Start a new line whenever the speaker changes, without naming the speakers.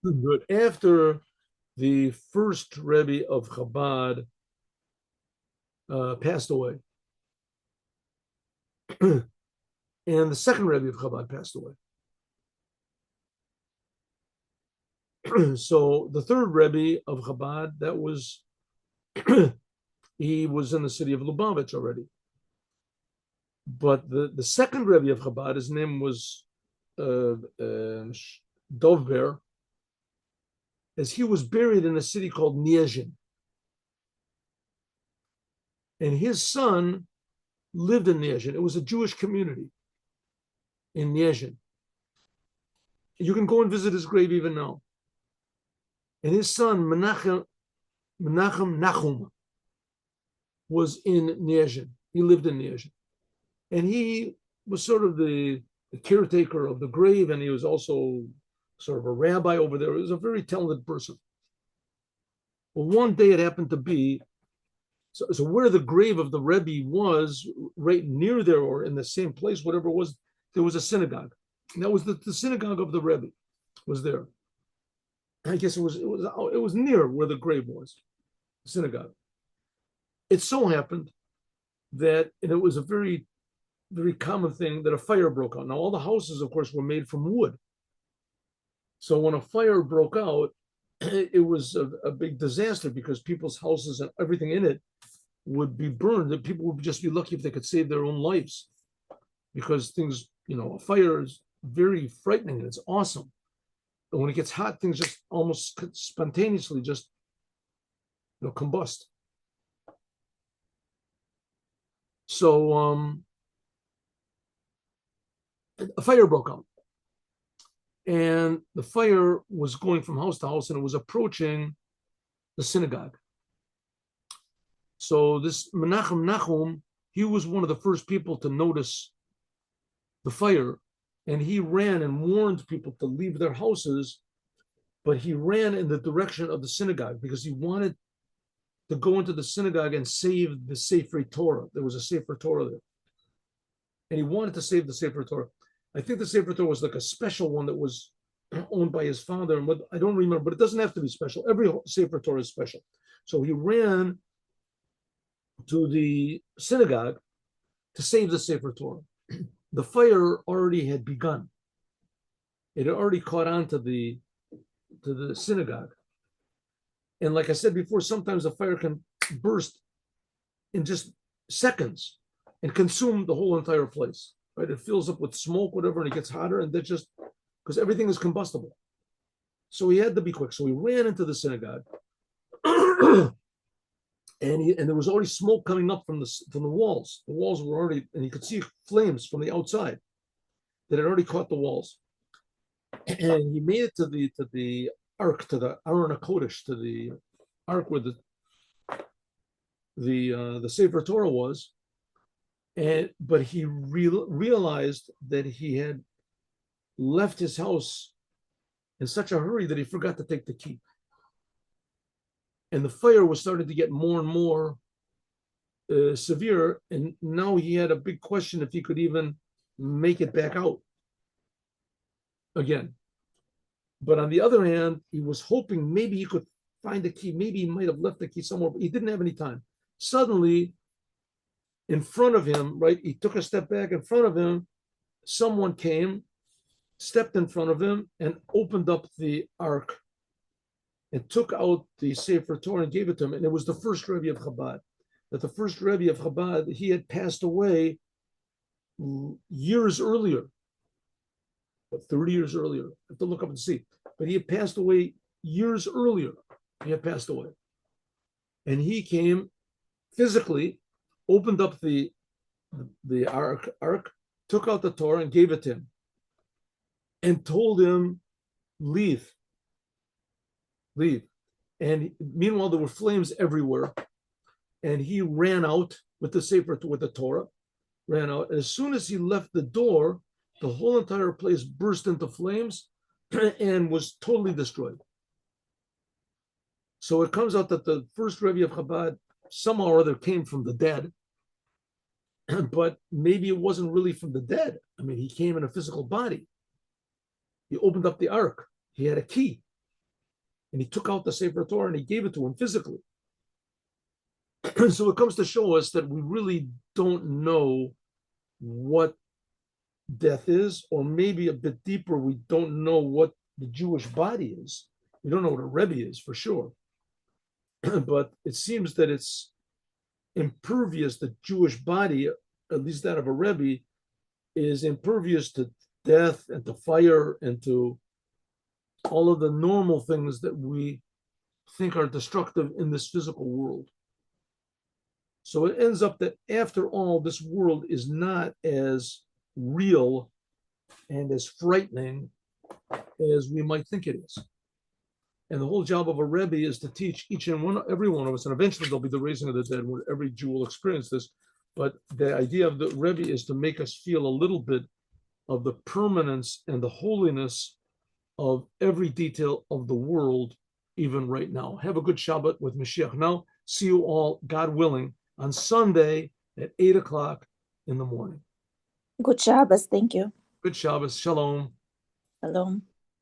Good. After the first Rebbe of Chabad passed away, and the second Rebbe of Chabad passed away. So the third Rebbe of Chabad, that was he was in the city of Lubavitch already. But the second Rebbe of Chabad, his name was Dovber, as he was buried in a city called Niezhin. And his son lived in Niezhin. It was a Jewish community in Niezhin. You can go and visit his grave even now. And his son, Menachem Nachum, was in Niezhin. He lived in Niezhin. And he was sort of the caretaker of the grave, and he was also sort of a rabbi over there. He was a very talented person. Well, one day it happened to be, so where the grave of the Rebbe was, right near there or in the same place, whatever it was, there was a synagogue. And that was the synagogue of the Rebbe was there. I guess it was near where the grave was, the synagogue. It so happened that, and it was a very, very common thing, that a fire broke out. Now, all the houses, of course, were made from wood. So when a fire broke out, it was a big disaster because people's houses and everything in it would be burned. And people would just be lucky if they could save their own lives, because things, a fire is very frightening and it's awesome. But when it gets hot, things just almost spontaneously just combust. So a fire broke out, and the fire was going from house to house, and it was approaching the synagogue. So this Menachem Nachum, he was one of the first people to notice the fire, and he ran and warned people to leave their houses, but he ran in the direction of the synagogue because he wanted to go into the synagogue and save the Sefer Torah. There was a Sefer Torah there, and he wanted to save the Sefer Torah. I think the Sefer Torah was like a special one that was owned by his father, and I don't remember, but it doesn't have to be special. Every Sefer Torah is special. So he ran to the synagogue to save the Sefer Torah. The fire already had begun. It had already caught on to the synagogue. And like I said before, sometimes the fire can burst in just seconds and consume the whole entire place. Right? It fills up with smoke, whatever, and it gets hotter, and that's just because everything is combustible. So he had to be quick. So he ran into the synagogue, and there was already smoke coming up from the walls. The walls were already, and you could see flames from the outside that had already caught the walls. And he made it to the ark, to the Aron HaKodesh, to the ark where the Sefer Torah was. But he realized that he had left his house in such a hurry that he forgot to take the key. And the fire was starting to get more and more severe. And now he had a big question if he could even make it back out again. But on the other hand, he was hoping maybe he could find the key. Maybe he might have left the key somewhere, but he didn't have any time. Suddenly, in front of him, right, he took a step back. In front of him, someone came, stepped in front of him, and opened up the ark and took out the Sefer Torah and gave it to him. And it was the first Rebbe of Chabad. That the first Rebbe of Chabad, he had passed away years earlier, 30 years earlier. I have to look up and see. But he had passed away years earlier. He had passed away. And he came physically, opened up the ark, took out the Torah and gave it to him. And told him, leave. And meanwhile, there were flames everywhere. And he ran out with the Sefer, with the Torah, ran out. As soon as he left the door, the whole entire place burst into flames and was totally destroyed. So it comes out that the first Rebbe of Chabad somehow or other came from the dead, but maybe it wasn't really from the dead. I mean, he came in a physical body. He opened up the ark. He had a key. and he took out the Sefer Torah and he gave it to him physically. So it comes to show us that we really don't know what death is, or maybe a bit deeper, we don't know what the Jewish body is. We don't know what a Rebbe is for sure. But it seems that it's impervious, the Jewish body, at least that of a Rebbe, is impervious to death and to fire and to all of the normal things that we think are destructive in this physical world. So it ends up that after all, this world is not as real and as frightening as we might think it is. And the whole job of a Rebbe is to teach every one of us, and eventually there'll be the raising of the dead where every Jew will experience this. But the idea of the Rebbe is to make us feel a little bit of the permanence and the holiness of every detail of the world, even right now. Have a good Shabbat with Mashiach. Now, see you all, God willing, on Sunday at 8 o'clock in the morning.
Good Shabbos. Thank you.
Good Shabbos. Shalom.
Shalom.